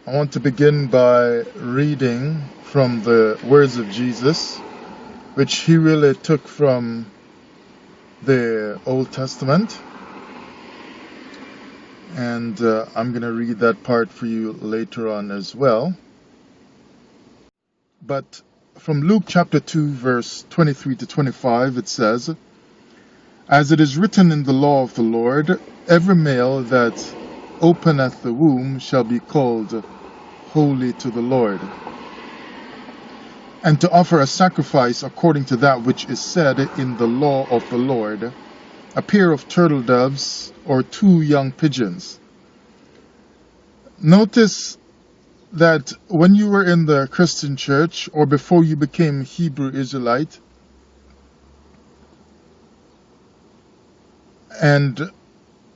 I want to begin by reading from the words of Jesus, which he really took from the Old Testament. And I'm going to read that part for you later on as well. But from Luke chapter 2, verse 23 to 25, it says, "As it is written in the law of the Lord, every male that openeth the womb shall be called holy to the Lord, and to offer a sacrifice according to that which is said in the law of the Lord, a pair of turtle doves or 2 young pigeons." Notice that when you were in the Christian church or before you became Hebrew Israelite, and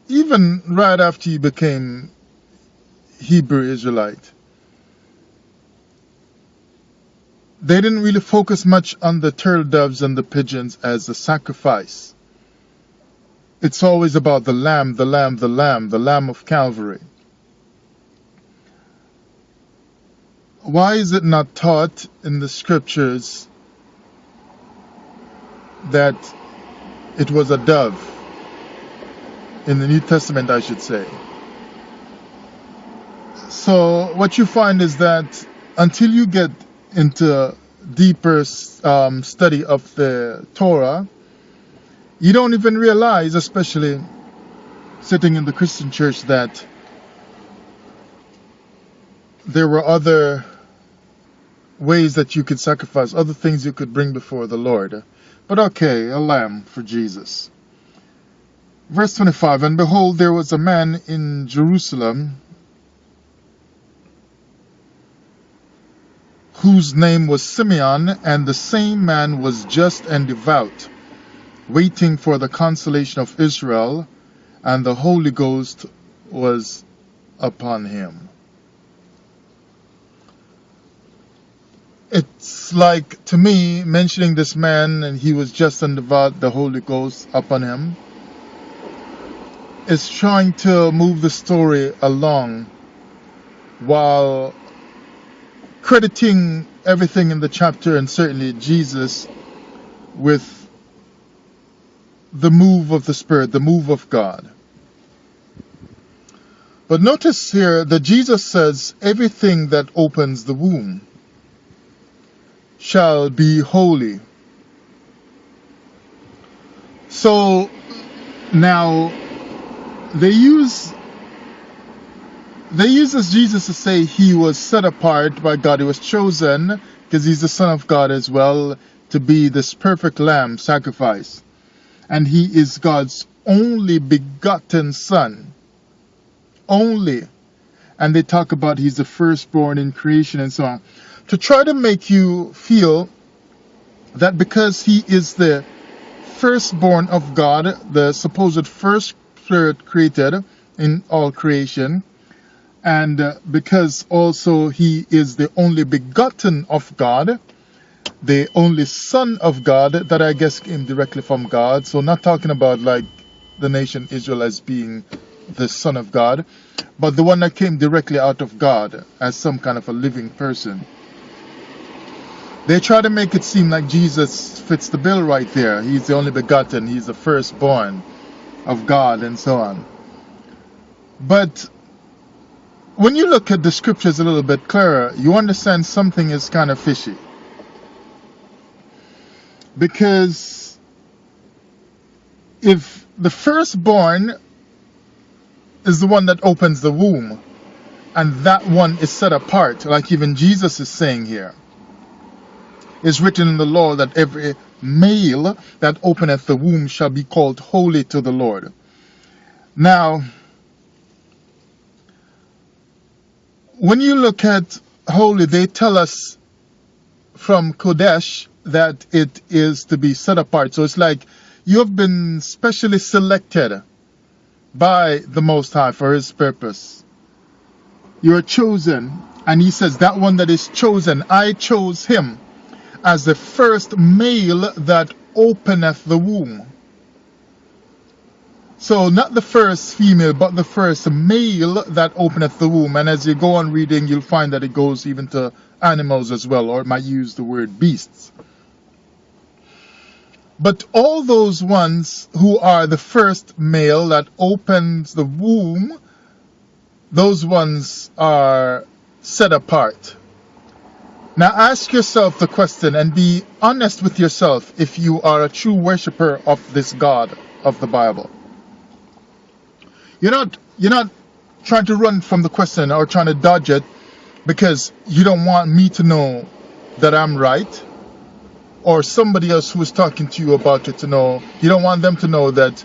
even right after you became Hebrew Israelite, they didn't really focus much on the turtle doves and the pigeons as a sacrifice. It's always about the lamb, the lamb, the lamb, the lamb of Calvary. Why is it not taught in the scriptures that it was a dove? In the New Testament, I should say. So what you find is that until you get into deeper study of the Torah, you don't even realize, especially sitting in the Christian church, that there were other ways that you could sacrifice, other things you could bring before the Lord. But okay, a lamb for Jesus. Verse 25, "And behold, there was a man in Jerusalem whose name was Simeon, and the same man was just and devout, waiting for the consolation of Israel, and the Holy Ghost was upon him." It's like, to me, mentioning this man, and he was just and devout, the Holy Ghost upon him, is trying to move the story along while crediting everything in the chapter, and certainly Jesus, with the move of the Spirit, the move of God. But notice here that Jesus says everything that opens the womb shall be holy. So now they use as Jesus to say he was set apart by God. He was chosen because he's the Son of God as well, to be this perfect lamb sacrifice. And he is God's only begotten Son. Only. And they talk about he's the firstborn in creation and so on. To try to make you feel that because he is the firstborn of God, the supposed first spirit created in all creation, and because also he is the only begotten of God, the only Son of God, that I guess came directly from God. So not talking about like the nation Israel as being the Son of God, but the one that came directly out of God as some kind of a living person. They try to make it seem like Jesus fits the bill right there. He's the only begotten, he's the firstborn of God, and so on. But when you look at the scriptures a little bit clearer, you understand something is kind of fishy. Because if the firstborn is the one that opens the womb, and that one is set apart, like even Jesus is saying here, is written in the law that every male that openeth the womb shall be called holy to the Lord. Now, when you look at holy, they tell us from Kodesh that it is to be set apart. So it's like you have been specially selected by the Most High for his purpose. You are chosen, and he says that one that is chosen, I chose him as the first male that openeth the womb. So not the first female, but the first male that openeth the womb. And as you go on reading, you'll find that it goes even to animals as well, or it might use the word beasts. But all those ones who are the first male that opens the womb, those ones are set apart. Now ask yourself the question and be honest with yourself if you are a true worshiper of this God of the Bible. You're not trying to run from the question or trying to dodge it because you don't want me to know that I'm right, or somebody else who is talking to you about it to know. You don't want them to know that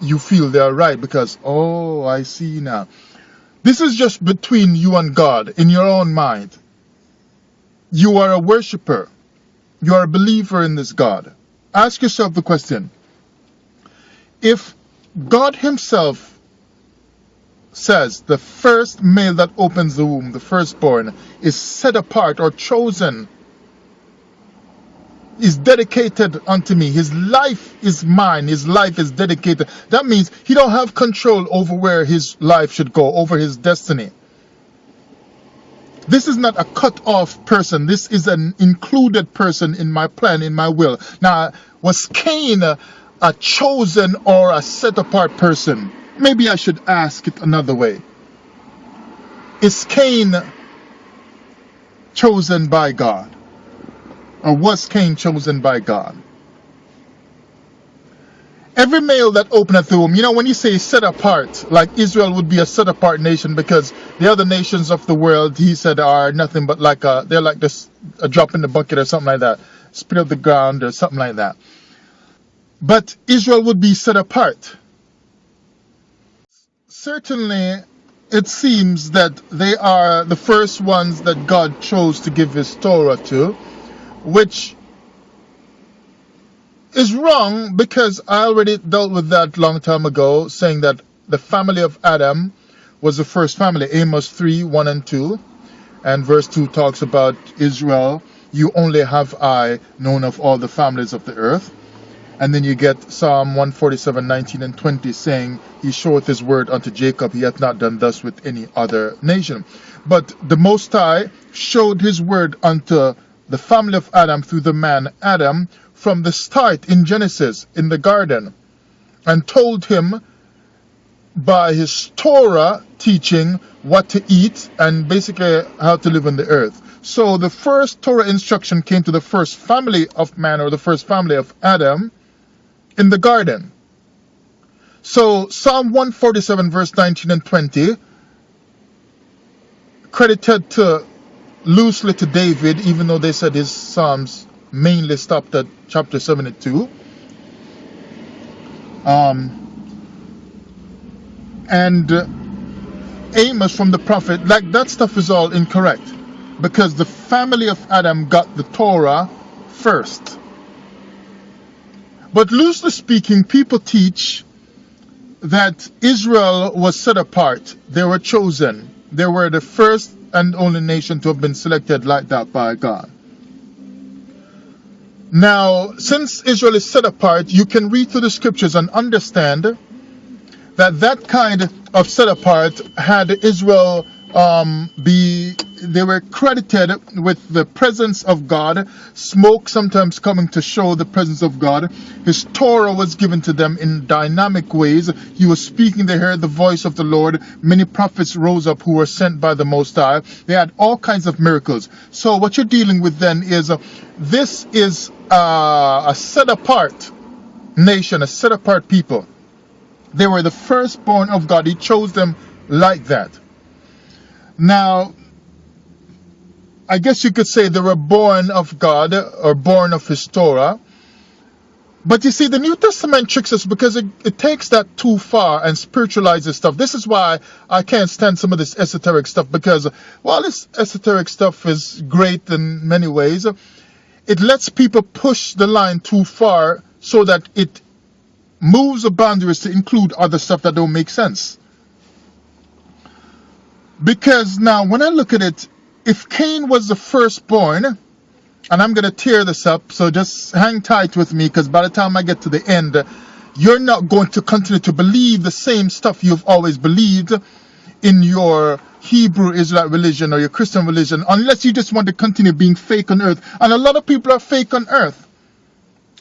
you feel they're right because, oh, I see now. This is just between you and God in your own mind. You are a worshiper. You are a believer in this God. Ask yourself the question. If God himself says the first male that opens the womb, the firstborn, is set apart or chosen, is dedicated unto me, his life is mine, his life is dedicated, that means he don't have control over where his life should go, over his destiny. This is not a cut off person. This is an included person in my plan, in my will. Now, was Cain a chosen or a set apart person? Maybe I should ask it another way. Is Cain chosen by God? Or was Cain chosen by God? Every male that openeth the womb, when you say set apart, like Israel would be a set apart nation because the other nations of the world, he said, are nothing but they're like this, a drop in the bucket or something like that, spit of the ground or something like that. But Israel would be set apart. Certainly, it seems that they are the first ones that God chose to give his Torah to, which is wrong because I already dealt with that long time ago, saying that the family of Adam was the first family. Amos 3, 1 and 2. And verse 2 talks about Israel. You only have I known of all the families of the earth. And then you get Psalm 147, 19 and 20 saying, he showeth his word unto Jacob. He hath not done thus with any other nation. But the Most High showed his word unto the family of Adam through the man Adam from the start in Genesis, in the garden, and told him by his Torah teaching what to eat and basically how to live on the earth. So the first Torah instruction came to the first family of man, or the first family of Adam, in the garden. So Psalm 147 verse 19 and 20 credited loosely to David, even though they said his Psalms mainly stopped at chapter 72. And Amos from the prophet, like that stuff is all incorrect because the family of Adam got the Torah first. But loosely speaking, people teach that Israel was set apart. They were chosen. They were the first and only nation to have been selected like that by God. Now, since Israel is set apart, you can read through the scriptures and understand that kind of set apart had Israel they were credited with the presence of God, smoke sometimes coming to show the presence of God. His Torah was given to them in dynamic ways. He was speaking, they heard the voice of the Lord. Many prophets rose up who were sent by the Most High. They had all kinds of miracles. So what you're dealing with then is, this is a set apart nation, a set apart people. They were the firstborn of God. He chose them like that. Now, I guess you could say they were born of God or born of his Torah. But you see, the New Testament tricks us because it takes that too far and spiritualizes stuff. This is why I can't stand some of this esoteric stuff, because while this esoteric stuff is great in many ways, it lets people push the line too far so that it moves the boundaries to include other stuff that don't make sense. Because now when I look at it, if Cain was the firstborn, and I'm going to tear this up, so just hang tight with me, because by the time I get to the end, you're not going to continue to believe the same stuff you've always believed in your Hebrew Israelite religion or your Christian religion, unless you just want to continue being fake on earth. And a lot of people are fake on earth.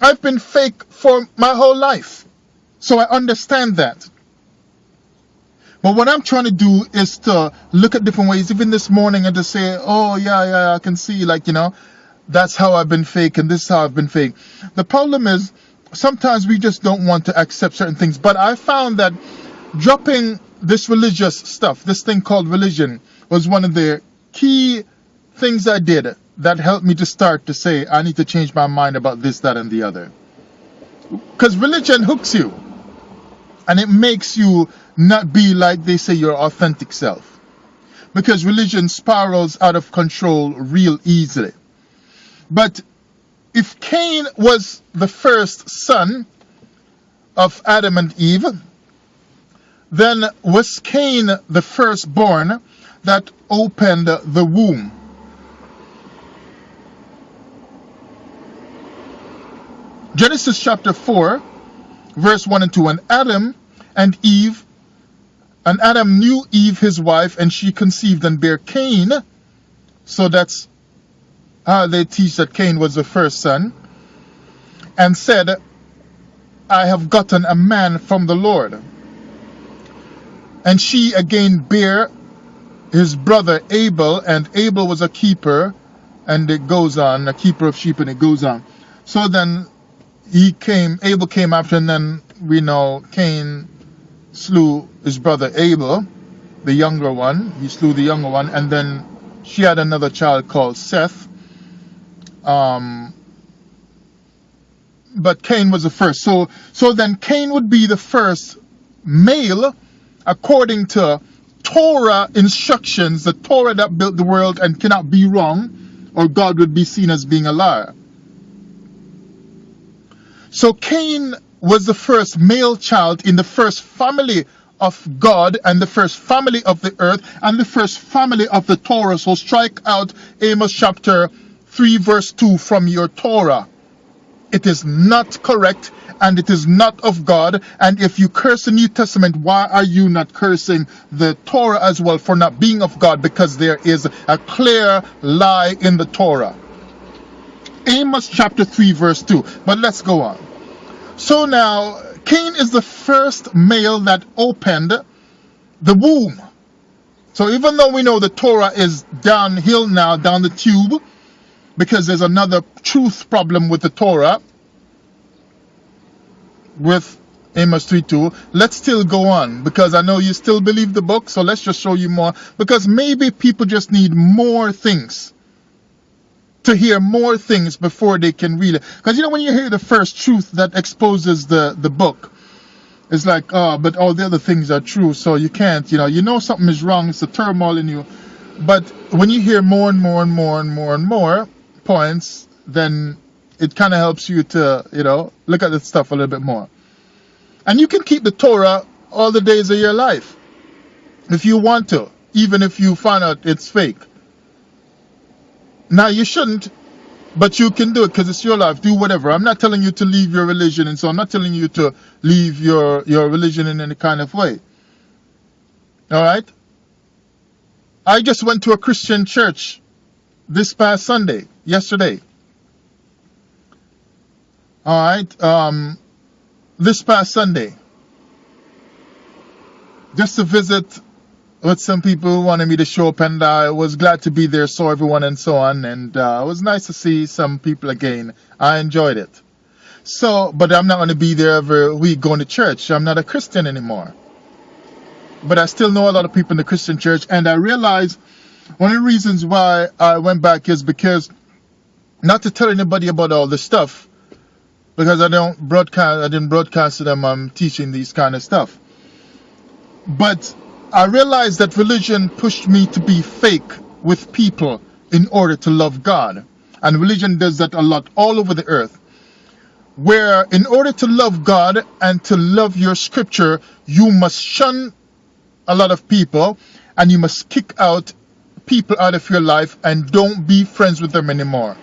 I've been fake for my whole life, so I understand that. But what I'm trying to do is to look at different ways, even this morning, and to say, oh yeah, I can see, like, that's how I've been fake and this is how I've been fake. The problem is, sometimes we just don't want to accept certain things. But I found that dropping this religious stuff, this thing called religion, was one of the key things I did that helped me to start to say, I need to change my mind about this, that, and the other. Because religion hooks you. And it makes you not be, like they say, your authentic self. Because religion spirals out of control real easily. But if Cain was the first son of Adam and Eve, then was Cain the firstborn that opened the womb? Genesis chapter 4, verse 1 and 2. And Adam knew Eve his wife, and she conceived and bare Cain. So that's how they teach that Cain was the first son. And said, I have gotten a man from the Lord. And she again bare his brother Abel, and Abel was a keeper, and it goes on, a keeper of sheep, and it goes on. So then Abel came after, and then we know Cain slew his brother Abel, the younger one. He slew the younger one, and then she had another child called Seth. But Cain was the first. So then Cain would be the first male, according to Torah instructions, the Torah that built the world and cannot be wrong, or God would be seen as being a liar. So Cain was the first male child in the first family of God and the first family of the earth and the first family of the Torah. So strike out Amos chapter 3 verse 2 from your Torah. It is not correct and it is not of God. And if you curse the New Testament, why are you not cursing the Torah as well for not being of God? Because there is a clear lie in the Torah. Amos chapter 3 verse 2. But let's go on. So now, Cain is the first male that opened the womb. So even though we know the Torah is downhill now, down the tube, because there's another truth problem with the Torah, with Amos 3:2, let's still go on, because I know you still believe the book, so let's just show you more, because maybe people just need more things, to hear more things before they can really, because when you hear the first truth that exposes the book, it's like, oh, but all the other things are true, so you can't, you know something is wrong, it's a turmoil in you. But when you hear more and more and more and more and more points, then it kind of helps you to, look at the stuff a little bit more. And you can keep the Torah all the days of your life, if you want to, even if you find out it's fake. Now, you shouldn't, but you can do it because it's your life. Do whatever. I'm not telling you to leave your religion, and so I'm not telling you to leave your religion in any kind of way. All right? I just went to a Christian church this past Sunday, yesterday. All right? This past Sunday. Just to visit with some people who wanted me to show up, and I was glad to be there, saw everyone and so on, and it was nice to see some people again. I enjoyed it. So, but I'm not going to be there every week going to church. I'm not a Christian anymore. But I still know a lot of people in the Christian church, and I realized one of the reasons why I went back is because, not to tell anybody about all this stuff, because I didn't broadcast to them I'm teaching these kind of stuff. But I realized that religion pushed me to be fake with people in order to love God. And religion does that a lot all over the earth. Where in order to love God and to love your scripture, you must shun a lot of people and you must kick out people out of your life and don't be friends with them anymore.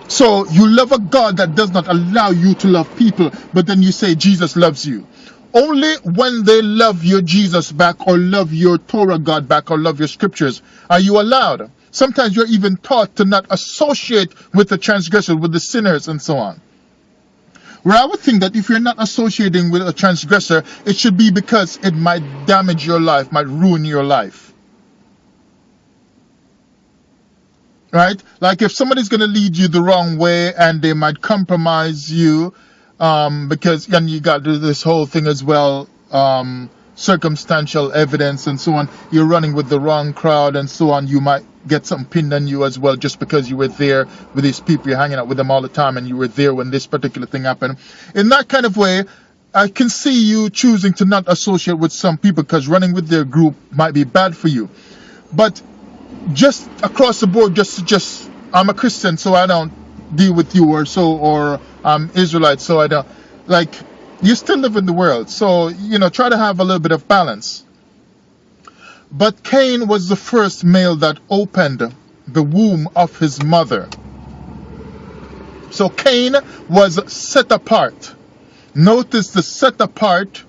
So you love a God that does not allow you to love people, but then you say Jesus loves you. Only when they love your Jesus back, or love your Torah God back, or love your scriptures, are you allowed. Sometimes you're even taught to not associate with the transgressors, with the sinners, and so on. Where I would think that if you're not associating with a transgressor, it should be because it might damage your life, might ruin your life. Right? Like if somebody's going to lead you the wrong way and they might compromise you, because then you got this whole thing as well, circumstantial evidence and so on. You're running with the wrong crowd and so on. You might get something pinned on you as well, just because you were there with these people, you're hanging out with them all the time, and you were there when this particular thing happened. In that kind of way, I can see you choosing to not associate with some people because running with their group might be bad for you. But just across the board, just I'm a Christian, so I don't deal with you, or I'm Israelite, so I don't, like, you still live in the world, so try to have a little bit of balance. But Cain was the first male that opened the womb of his mother. So Cain was set apart. Notice the set apart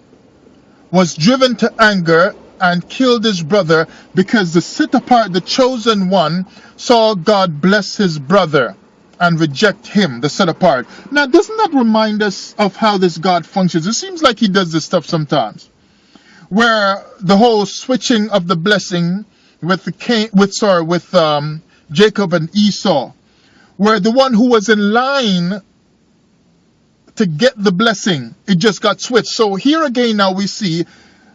was driven to anger and killed his brother, because the set apart, the chosen one, saw God bless his brother and reject him, the set apart. Now, doesn't that remind us of how this God functions? It seems like he does this stuff sometimes, where the whole switching of the blessing with Jacob and Esau, where the one who was in line to get the blessing, it just got switched. So here again, now we see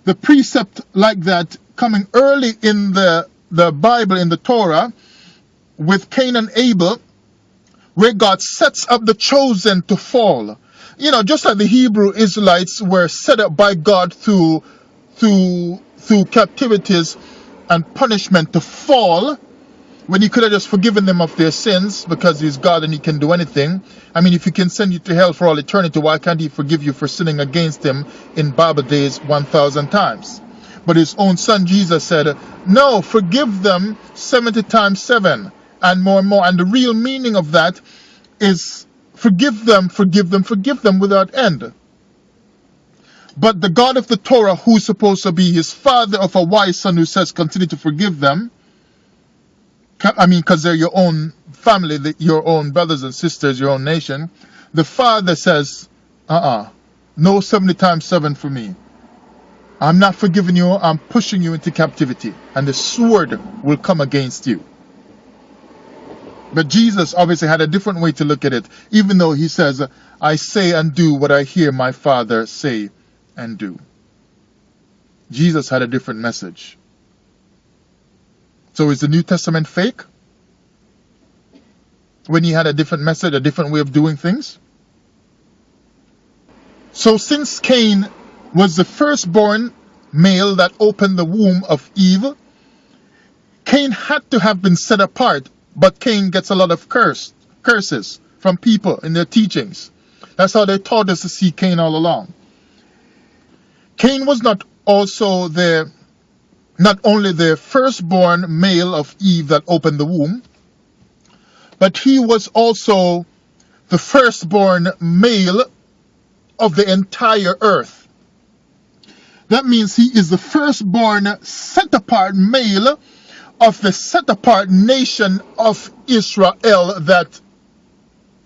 the precept like that coming early in the Bible, in the Torah, with Cain and Abel, where God sets up the chosen to fall. Just like the Hebrew Israelites were set up by God through captivities and punishment to fall, when he could have just forgiven them of their sins, because he's God and he can do anything. I mean, if he can send you to hell for all eternity, why can't he forgive you for sinning against him in Bible days 1,000 times? But his own son Jesus said, no, forgive them 70 times 7 and more and more. And the real meaning of that is forgive them without end. But the God of the Torah, who's supposed to be his father of a wise son, who says continue to forgive them, I mean, because they're your own family, your own brothers and sisters, your own nation. The father says, no 70 times 7 for me. I'm not forgiving you. I'm pushing you into captivity, and the sword will come against you. But Jesus obviously had a different way to look at it, even though he says, I say and do what I hear my Father say and do. Jesus had a different message. So is the New Testament fake? When he had a different message, a different way of doing things? So since Cain was the firstborn male that opened the womb of Eve, Cain had to have been set apart. But Cain gets a lot of curses from people in their teachings. That's how they taught us to see Cain all along. Cain was not only the firstborn male of Eve that opened the womb, but he was also the firstborn male of the entire earth. That means he is the firstborn set apart male of the set apart nation of Israel that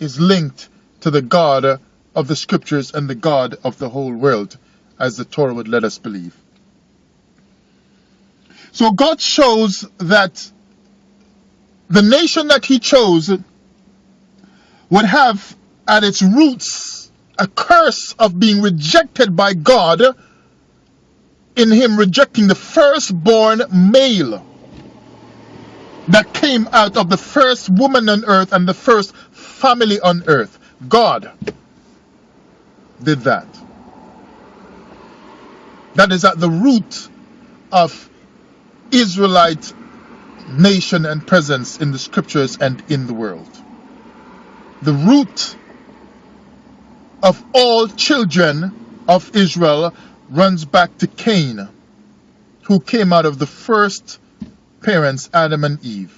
is linked to the God of the scriptures and the God of the whole world, as the Torah would let us believe. So God shows that the nation that he chose would have at its roots a curse of being rejected by God, in him rejecting the firstborn male that came out of the first woman on earth and the first family on earth. God did that. That is at the root of Israelite nation and presence in the scriptures and in the world. The root of all children of Israel runs back to Cain, who came out of the first parents, Adam and Eve.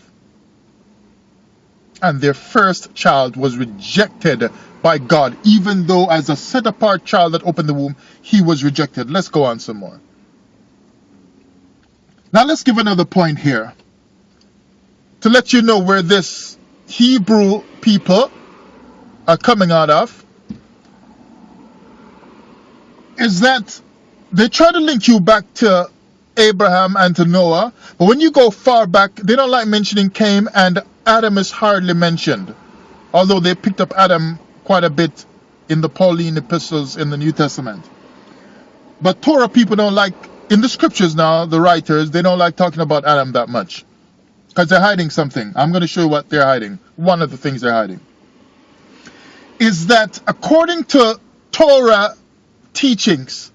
and their first child was rejected by God, even though as a set-apart child that opened the womb, he was rejected. Let's go on some more. Now let's give another point here to let you know where this Hebrew people are coming out of, is that they try to link you back to Abraham and to Noah, but when you go far back, they don't like mentioning Cain, and Adam is hardly mentioned, although they picked up Adam quite a bit in the Pauline epistles in the New Testament. But Torah people don't like, in the scriptures now, the writers, they don't like talking about Adam that much, because they're hiding something. I'm going to show you what they're hiding. One of the things they're hiding is that according to Torah teachings,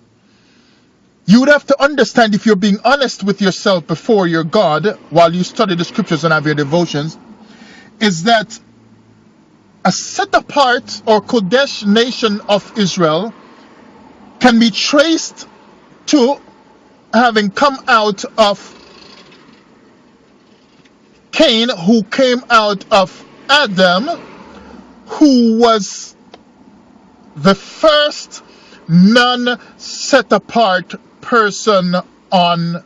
you would have to understand, if you're being honest with yourself before your God while you study the scriptures and have your devotions, is that a set apart or Kodesh nation of Israel can be traced to having come out of Cain, who came out of Adam, who was the first non-set apart person on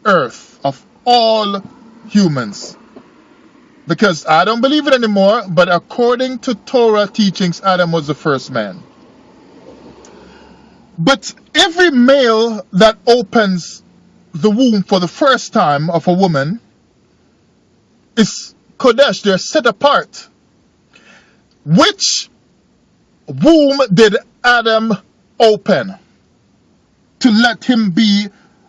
earth of all humans. Because I don't believe it anymore, but according to Torah teachings, Adam was the first man. But every male that opens the womb for the first time of a woman is Kodesh, they're set apart. Which womb did Adam open to let him be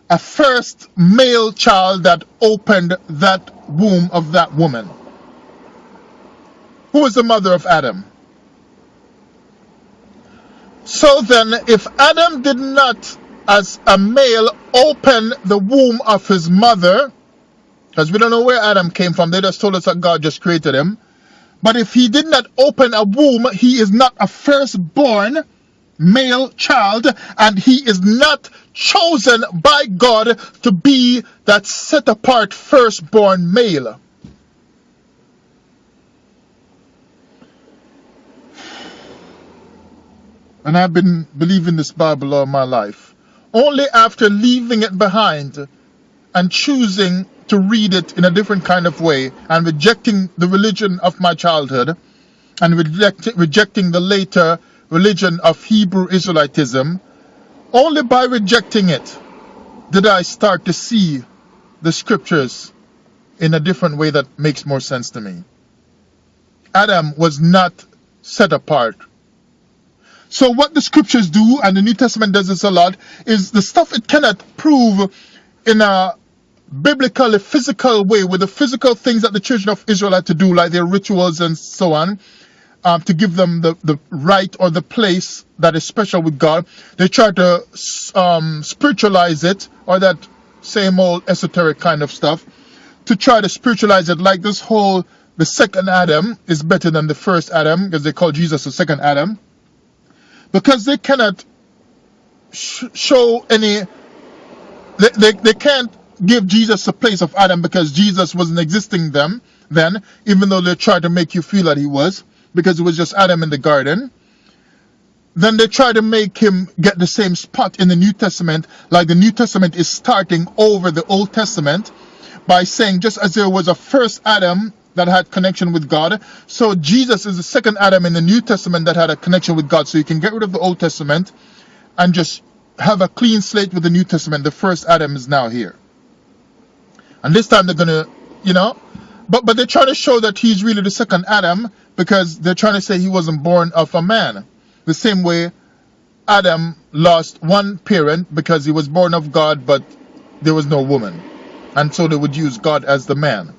a first male child that opened that womb of that woman? Who was the mother of Adam? So then, if Adam did not, as a male, open the womb of his mother, because we don't know where Adam came from, they just told us that God just created him. But if he did not open a womb, he is not a firstborn male child, and he is not chosen by God to be that set apart firstborn male. And I've been believing this Bible all my life. Only after leaving it behind and choosing to read it in a different kind of way and rejecting the religion of my childhood and rejecting the later religion of Hebrew Israelitism, only by rejecting it did I start to see the scriptures in a different way that makes more sense to me. Adam was not set apart. So what the scriptures do, and the New Testament does this a lot, is the stuff it cannot prove in a biblical, physical way, with the physical things that the children of Israel had to do, like their rituals and so on, to give them the right or the place that is special with God. They try to spiritualize it, or that same old esoteric kind of stuff, to try to spiritualize it, like this whole, the second Adam is better than the first Adam, because they call Jesus the second Adam. Because they cannot show any, they can't give Jesus a place of Adam, because Jesus wasn't existing then, even though they tried to make you feel that he was, because it was just Adam in the garden. Then they try to make him get the same spot in the New Testament, like the New Testament is starting over the Old Testament, by saying just as there was a first Adam that had connection with God, so Jesus is the second Adam in the New Testament that had a connection with God. So you can get rid of the Old Testament and just have a clean slate with the New Testament. The first Adam is now here. And this time they're going to, but they're trying to show that he's really the second Adam, because they're trying to say he wasn't born of a man. The same way Adam lost one parent because he was born of God, but there was no woman. And so they would use God as the man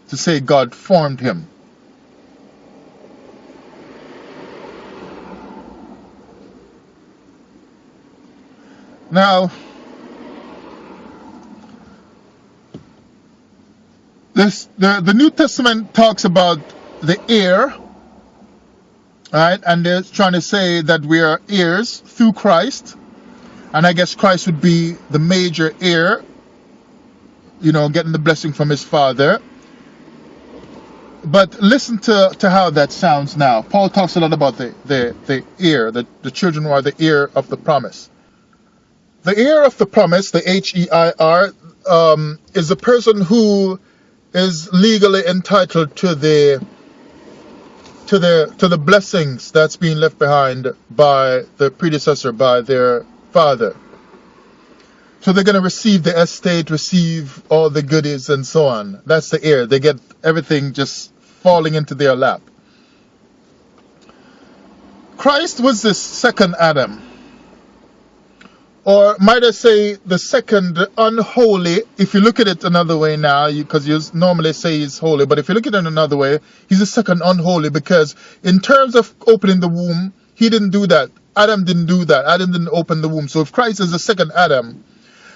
to say God formed him. Now, the New Testament talks about the heir, right? And they're trying to say that we are heirs through Christ. And I guess Christ would be the major heir, getting the blessing from his Father. But listen to how that sounds now. Paul talks a lot about the heir, the children who are the heir of the promise. The heir of the promise, the H-E-I-R, is a person who is legally entitled to the blessings that's being left behind by the predecessor, by their father. So they're going to receive the estate, receive all the goodies and so on. That's the heir. They get everything just falling into their lap. Christ was the second Adam. Or might I say the second unholy, if you look at it another way now, because you normally say he's holy, but if you look at it another way, he's the second unholy, because in terms of opening the womb, he didn't do that. Adam didn't do that. Adam didn't open the womb. So if Christ is the second Adam,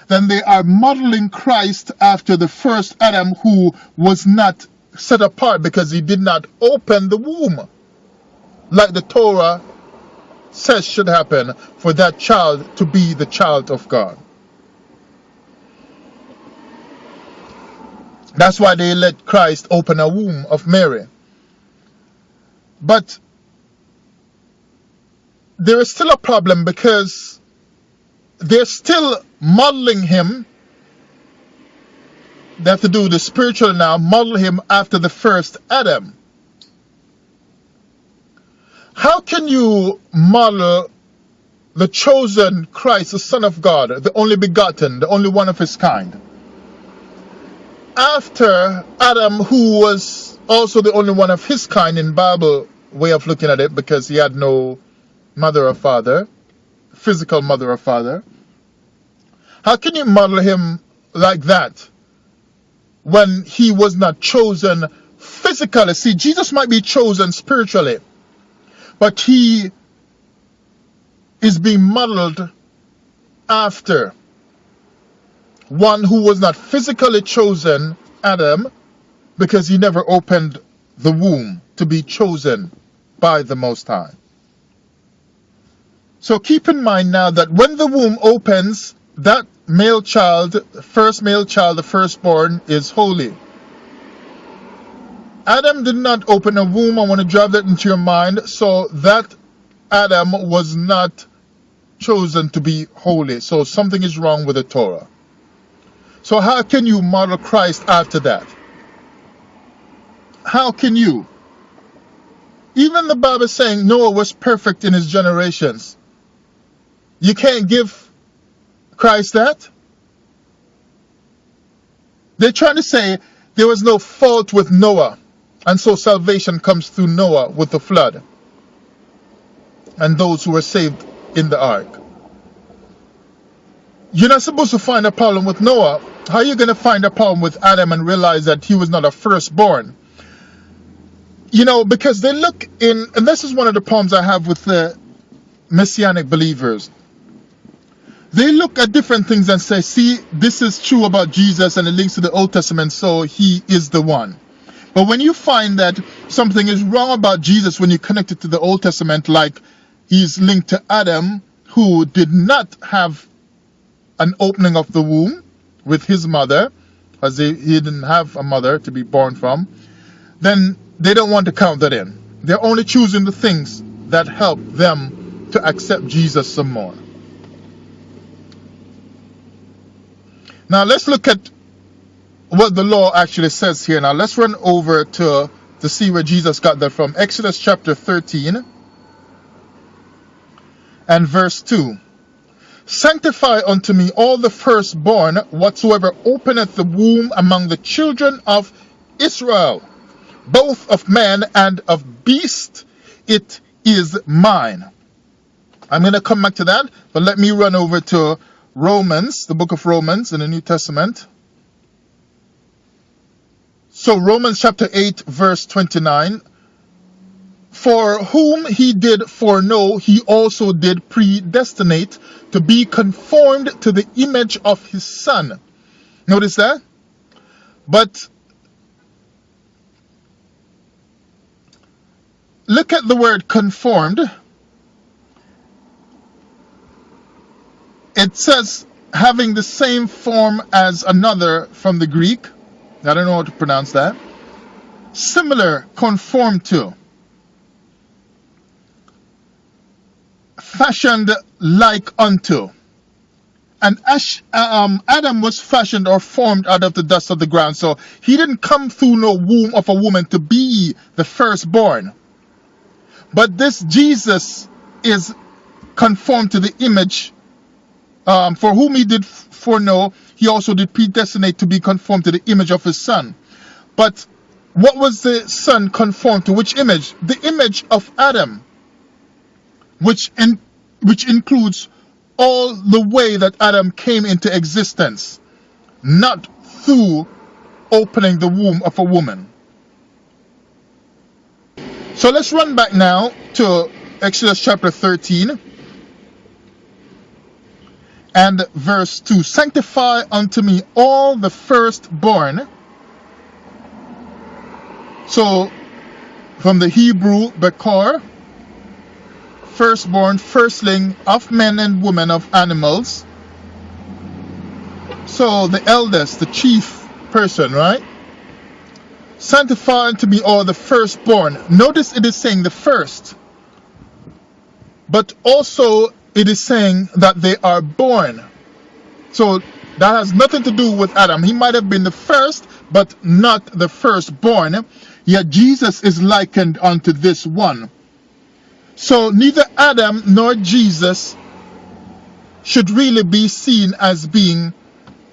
then they are modeling Christ after the first Adam, who was not set apart because he did not open the womb, like the Torah says should happen for that child to be the child of God. That's why they let Christ open a womb of Mary. But there is still a problem, because they're still modeling him. They have to do the spiritual now, model him after the first Adam. How can you model the chosen Christ, the Son of God, the only begotten, the only one of his kind, after Adam, who was also the only one of his kind in Bible way of looking at it, because he had no mother or father, physical mother or father? How can you model him like that when he was not chosen physically? See, Jesus might be chosen spiritually, but he is being modeled after one who was not physically chosen, Adam, because he never opened the womb to be chosen by the Most High. So keep in mind now that when the womb opens, that male child, first male child, the firstborn, is holy. Adam did not open a womb. I want to drive that into your mind. So that Adam was not chosen to be holy. So something is wrong with the Torah. So how can you model Christ after that? How can you? Even the Bible is saying Noah was perfect in his generations. You can't give Christ that? They're trying to say there was no fault with Noah, and so salvation comes through Noah with the flood and those who were saved in the ark. You're not supposed to find a problem with Noah. How are you going to find a problem with Adam and realize that he was not a firstborn? You know, because they look in, and this is one of the problems I have with the Messianic believers. They look at different things and say, see, this is true about Jesus and it links to the Old Testament, so he is the one. But when you find that something is wrong about Jesus when you connect it to the Old Testament, like he's linked to Adam, who did not have an opening of the womb with his mother, as he didn't have a mother to be born from, then they don't want to count that in. They're only choosing the things that help them to accept Jesus some more. Now let's look at what the law actually says here. Now let's run over to see where Jesus got that from. Exodus chapter 13 and verse 2. Sanctify unto me all the firstborn, whatsoever openeth the womb among the children of Israel, both of man and of beast, it is mine. I'm going to come back to that, but let me run over to Romans, the book of Romans in the New Testament. So Romans chapter 8 verse 29. For whom he did foreknow, he also did predestinate to be conformed to the image of his Son. Notice that? But look at the word conformed. It says having the same form as another from the Greek. I don't know how to pronounce that. similar, conformed to, fashioned like unto. And Adam was fashioned or formed out of the dust of the ground. So he didn't come through no womb of a woman to be the firstborn. But this Jesus is conformed to the image. For whom he did foreknow, he also did predestinate to be conformed to the image of his son. But what was the son conformed to? Which image? The image of Adam, which includes all the way that Adam came into existence, not through opening the womb of a woman. So let's run back now to Exodus chapter 13 and verse 2. Sanctify unto me all the firstborn. So from the Hebrew, Bekor, firstborn, firstling of men and women, of animals. So the eldest, the chief person, right? Sanctify unto me all the firstborn. Notice it is saying the first, but also it is saying that they are born. So that has nothing to do with Adam. He might have been the first, but not the firstborn. Yet Jesus is likened unto this one. So neither Adam nor Jesus should really be seen as being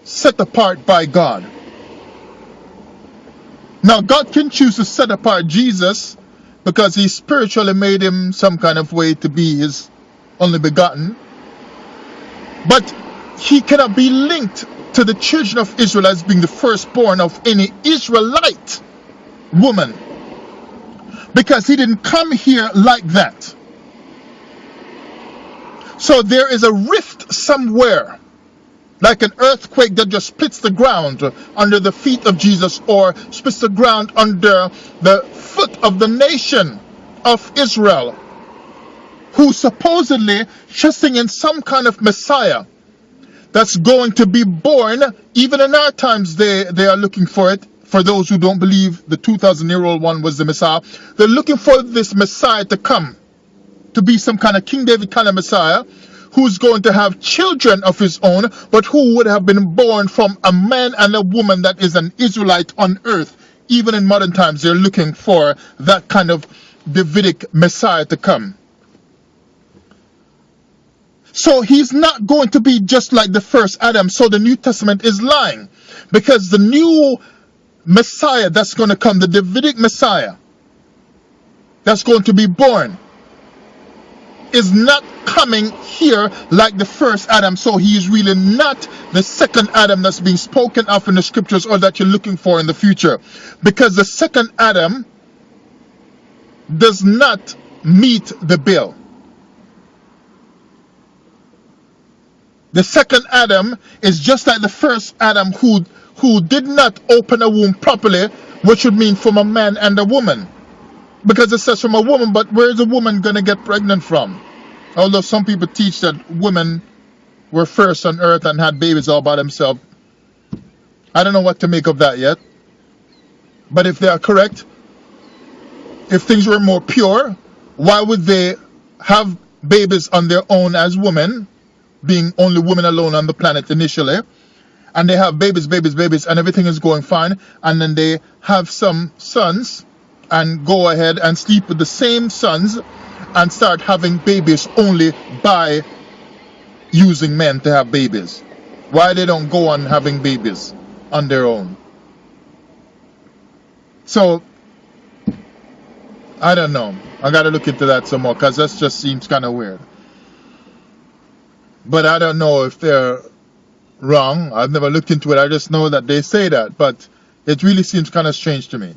set apart by God. Now God can choose to set apart Jesus because he spiritually made him some kind of way to be his only begotten. But he cannot be linked to the children of Israel as being the firstborn of any Israelite woman, because he didn't come here like that. So there is a rift somewhere, like an earthquake that just splits the ground under the feet of Jesus, or splits the ground under the foot of the nation of Israel, who supposedly trusting in some kind of Messiah that's going to be born. Even in our times they are looking for it. For those who don't believe the 2,000-year-old one was the Messiah, they're looking for this Messiah to come, to be some kind of King David kind of Messiah, who's going to have children of his own, but who would have been born from a man and a woman that is an Israelite on earth. Even in modern times, they're looking for that kind of Davidic Messiah to come. So he's not going to be just like the first Adam. So the New Testament is lying, because the new Messiah that's going to come, the Davidic Messiah that's going to be born, is not coming here like the first Adam. So he is really not the second Adam that's being spoken of in the scriptures, or that you're looking for in the future, because the second Adam does not meet the bill. The second Adam is just like the first Adam, who did not open a womb properly, which would mean from a man and a woman, because it says from a woman. But where is a woman going to get pregnant from? Although some people teach that women were first on earth and had babies all by themselves. I don't know what to make of that yet. But if they are correct, if things were more pure, why would they have babies on their own as women, being only women alone on the planet initially, and they have babies, and everything is going fine, and then they have some sons and go ahead and sleep with the same sons and start having babies only by using men to have babies? Why they don't go on having babies on their own? So I don't know. I gotta look into that some more, because that just seems kind of weird. But I don't know if they're wrong. I've never looked into it. I just know that they say that, but it really seems kind of strange to me.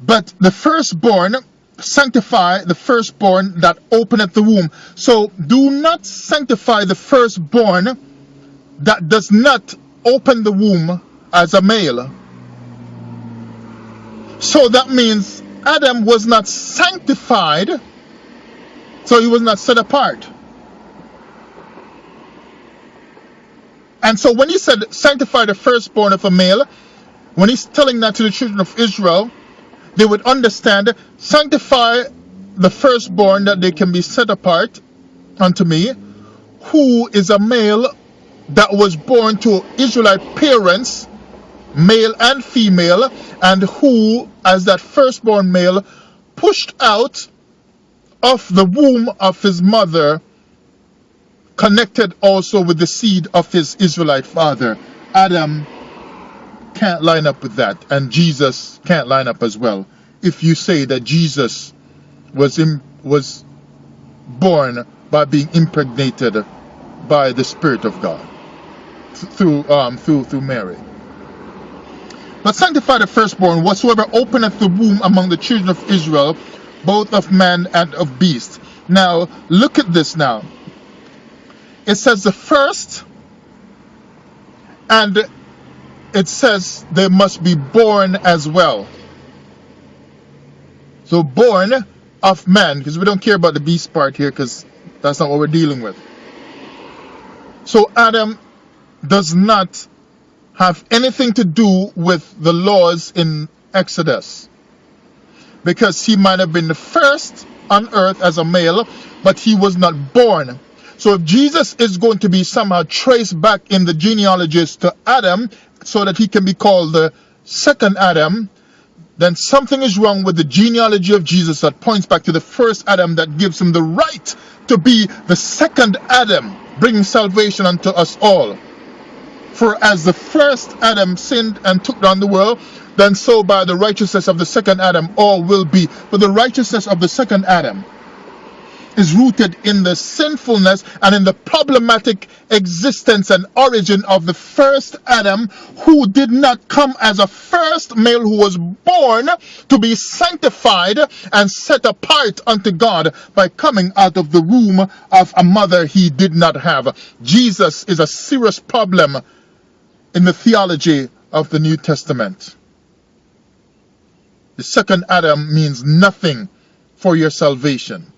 But the firstborn, sanctify the firstborn that openeth the womb. So do not sanctify the firstborn that does not open the womb as a male. So that means Adam was not sanctified, so he was not set apart. And so when he said sanctify the firstborn of a male, when he's telling that to the children of Israel, they would understand, sanctify the firstborn that they can be set apart unto me, who is a male that was born to Israelite parents, male and female, and who, as that firstborn male, pushed out of the womb of his mother, connected also with the seed of his Israelite father. Adam can't line up with that, and Jesus can't line up as well. If you say that Jesus was born by being impregnated by the Spirit of God through Mary. But sanctify the firstborn, whatsoever openeth the womb among the children of Israel, both of man and of beast. Now, look at this now. It says the first, and it says they must be born as well. So born of man, because we don't care about the beast part here, because that's not what we're dealing with. So Adam does not have anything to do with the laws in Exodus, because he might have been the first on earth as a male, but he was not born. So if Jesus is going to be somehow traced back in the genealogies to Adam, so that he can be called the second Adam, then something is wrong with the genealogy of Jesus that points back to the first Adam, that gives him the right to be the second Adam, bringing salvation unto us all. For as the first Adam sinned and took down the world, then so by the righteousness of the second Adam all will be. But the righteousness of the second Adam is rooted in the sinfulness and in the problematic existence and origin of the first Adam, who did not come as a first male who was born to be sanctified and set apart unto God by coming out of the womb of a mother he did not have. Jesus is a serious problem in the theology of the New Testament. The second Adam means nothing for your salvation.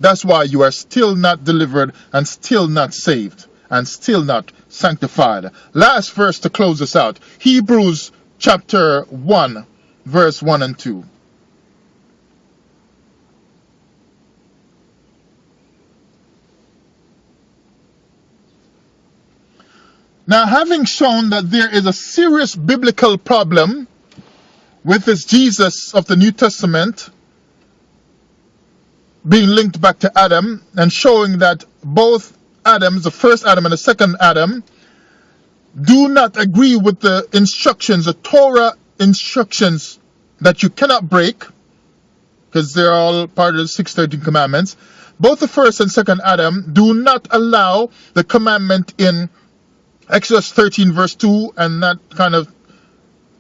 That's why you are still not delivered and still not saved and still not sanctified. Last verse to close us out. Hebrews chapter 1, verse 1 and 2. Now, having shown that there is a serious biblical problem with this Jesus of the New Testament being linked back to Adam, and showing that both Adams, the first Adam and the second Adam, do not agree with the instructions, the Torah instructions that you cannot break, because they're all part of the 613 commandments. Both the first and second Adam do not allow the commandment in Exodus 13 verse 2, and that kind of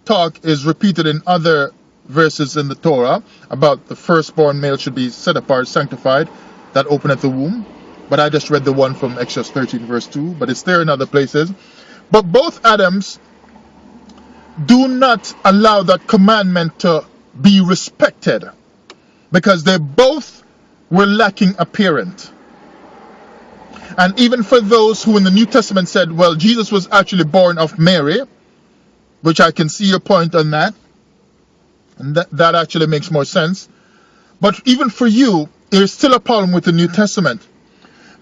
talk is repeated in other verses in the Torah about the firstborn male should be set apart, sanctified, that openeth the womb. But I just read the one from Exodus 13 verse 2, but it's there in other places. But both Adams do not allow that commandment to be respected, because they both were lacking a parent. And even for those who in the New Testament said, well, Jesus was actually born of Mary, which I can see your point on that, and that actually makes more sense. But even for you, there's still a problem with the New Testament,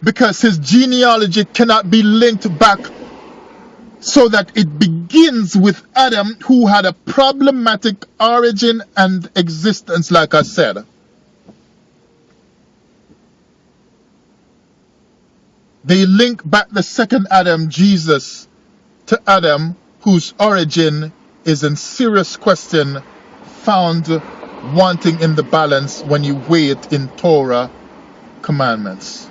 because his genealogy cannot be linked back so that it begins with Adam, who had a problematic origin and existence, like I said. They link back the second Adam, Jesus, to Adam, whose origin is in serious question, found wanting in the balance when you weigh it in Torah commandments.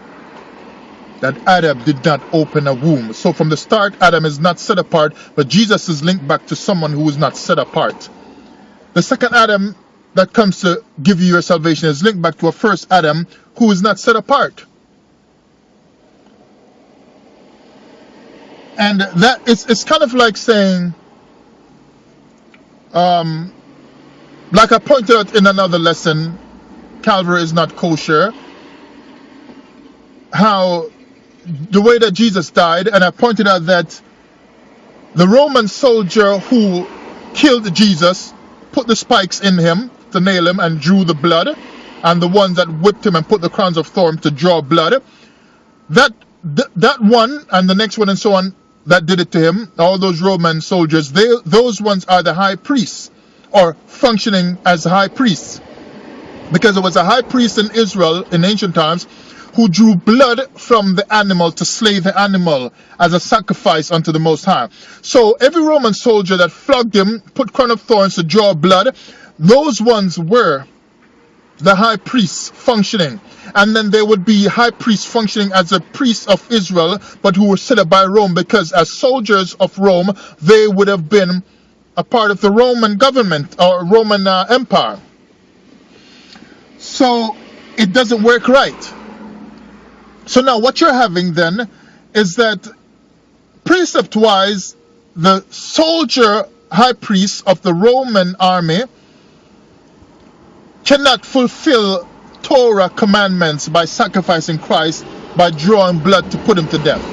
That Adam did not open a womb. So from the start, Adam is not set apart, but Jesus is linked back to someone who is not set apart. The second Adam that comes to give you your salvation is linked back to a first Adam who is not set apart. And that it's kind of like saying, like I pointed out in another lesson, Calvary is not kosher. How the way that Jesus died, and I pointed out that the Roman soldier who killed Jesus, put the spikes in him to nail him and drew the blood, and the ones that whipped him and put the crowns of thorns to draw blood, that one and the next one and so on that did it to him, all those Roman soldiers, those ones are the high priests, or functioning as high priests, because it was a high priest in Israel in ancient times who drew blood from the animal to slay the animal as a sacrifice unto the Most High. So every Roman soldier that flogged him, put crown of thorns to draw blood, those ones were the high priests functioning. And then there would be high priests functioning as a priest of Israel, but who were set up by Rome, because as soldiers of Rome, they would have been a part of the Roman government or Roman Empire. So it doesn't work right. So now what you're having then is that precept-wise, the soldier high priest of the Roman army cannot fulfill Torah commandments by sacrificing Christ, by drawing blood to put him to death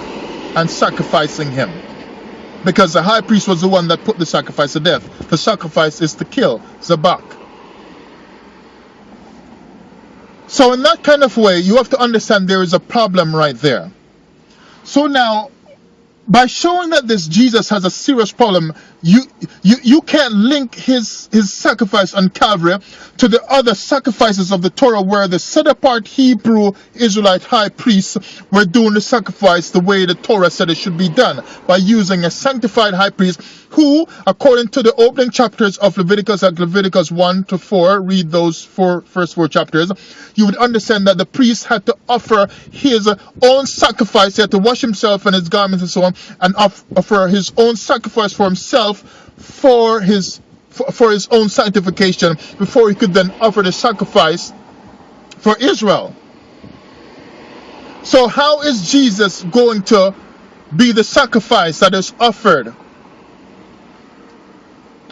and sacrificing him. Because the high priest was the one that put the sacrifice to death. The sacrifice is to kill, Zabak. So in that kind of way, you have to understand there is a problem right there. So now, by showing that this Jesus has a serious problem, you can't link his sacrifice on Calvary to the other sacrifices of the Torah, where the set-apart Hebrew Israelite high priests were doing the sacrifice the way the Torah said it should be done, by using a sanctified high priest who, according to the opening chapters of Leviticus, at Leviticus 1 to 4, read those first four chapters, you would understand that the priest had to offer his own sacrifice. He had to wash himself and his garments and so on, and offer his own sacrifice for himself, for his own sanctification, before he could then offer the sacrifice for Israel. So how is Jesus going to be the sacrifice that is offered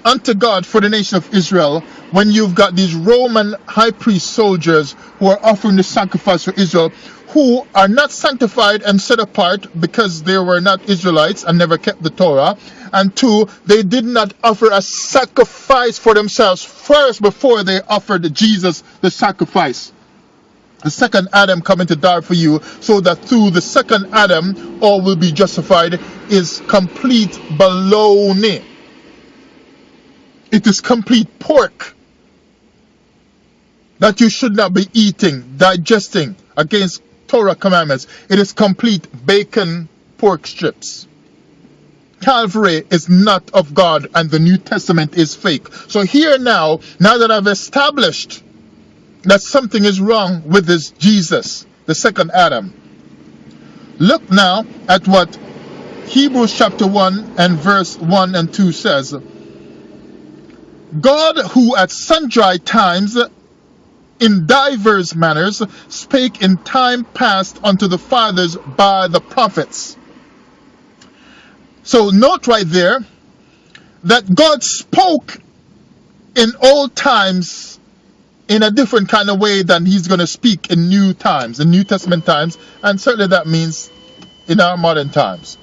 unto God for the nation of Israel, when you've got these Roman high priest soldiers who are offering the sacrifice for Israel, who are not sanctified and set apart because they were not Israelites and never kept the Torah, and two, they did not offer a sacrifice for themselves first before they offered Jesus the sacrifice. The second Adam coming to die for you, so that through the second Adam all will be justified, is complete baloney. It is complete pork that you should not be eating, digesting against Torah commandments. It is complete bacon pork strips. Calvary is not of God, and the New Testament is fake. So here now that I've established that something is wrong with this Jesus, the second Adam, look now at what Hebrews chapter 1 and verse 1 and 2 says. God, who at sundry times in divers manners spake in time past unto the fathers by the prophets. So note right there that God spoke in old times in a different kind of way than he's going to speak in new times, in New Testament times, and certainly that means in our modern times.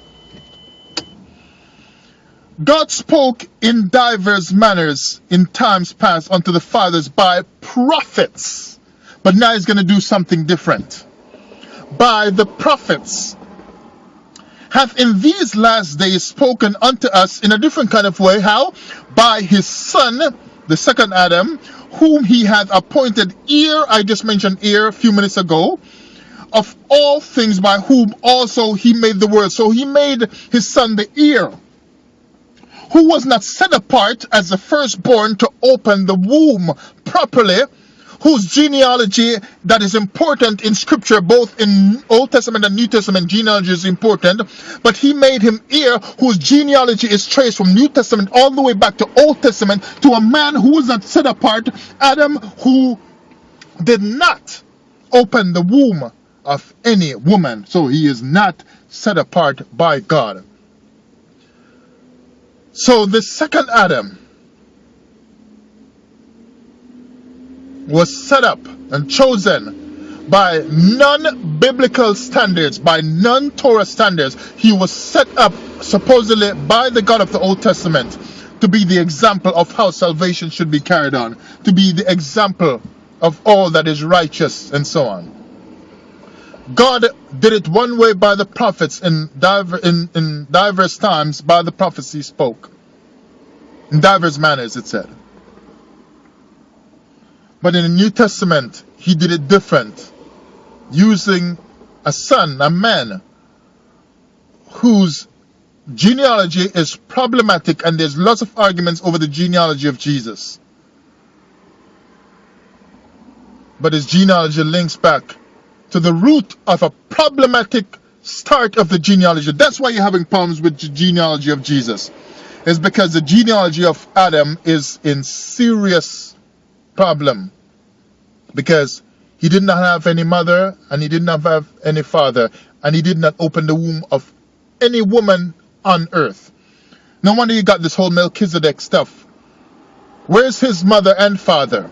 God spoke in divers manners in times past unto the fathers by prophets. But now he's going to do something different. By the prophets. Hath in these last days spoken unto us in a different kind of way. How? By his Son, the second Adam, whom he hath appointed heir. I just mentioned heir a few minutes ago. Of all things, by whom also he made the world. So he made his Son the heir, who was not set apart as the firstborn to open the womb properly, whose genealogy that is important in Scripture, both in Old Testament and New Testament, genealogy is important, but he made him heir, whose genealogy is traced from New Testament all the way back to Old Testament, to a man who was not set apart, Adam, who did not open the womb of any woman. So he is not set apart by God. So the second Adam was set up and chosen by non-biblical standards, by non-Torah standards. He was set up supposedly by the God of the Old Testament to be the example of how salvation should be carried on, to be the example of all that is righteous and so on. God did it one way by the prophets in diverse times. By the prophets he spoke in diverse manners, it said. But in the New Testament he did it different, using a son, a man whose genealogy is problematic, and there's lots of arguments over the genealogy of Jesus. But his genealogy links back to the root of a problematic start of the genealogy. That's why you're having problems with the genealogy of Jesus. It's because the genealogy of Adam is in serious problem. Because he did not have any mother, and he did not have any father, and he did not open the womb of any woman on earth. No wonder you got this whole Melchizedek stuff. Where's his mother and father?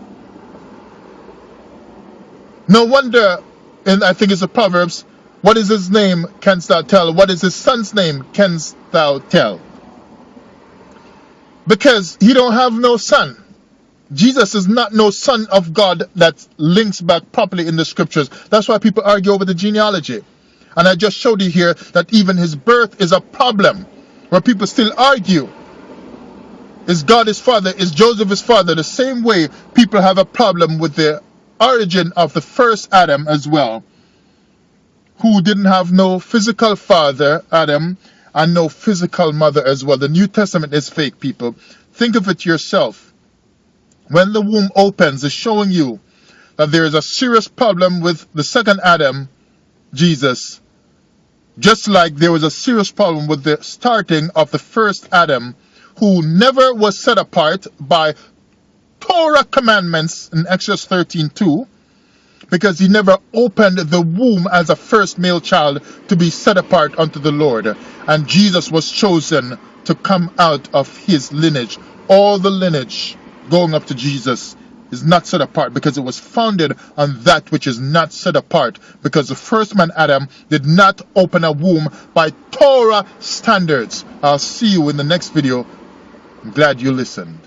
No wonder, and I think it's the Proverbs, what is his name, canst thou tell? What is his son's name, canst thou tell? Because he don't have no son. Jesus is not no son of God that links back properly in the scriptures. That's why people argue over the genealogy. And I just showed you here that even his birth is a problem, where people still argue. Is God his father? Is Joseph his father? The same way people have a problem with the origin of the first Adam as well, who didn't have no physical father, Adam, and no physical mother as well. The New Testament is fake, people. Think of it yourself. When the womb opens, it's showing you that there is a serious problem with the second Adam, Jesus, just like there was a serious problem with the starting of the first Adam, who never was set apart by Torah commandments in Exodus 13:2, because he never opened the womb as a first male child to be set apart unto the Lord. And Jesus was chosen to come out of his lineage. All the lineage going up to Jesus is not set apart, because it was founded on that which is not set apart, because the first man Adam did not open a womb by Torah standards. I'll see you in the next video. I'm glad you listened.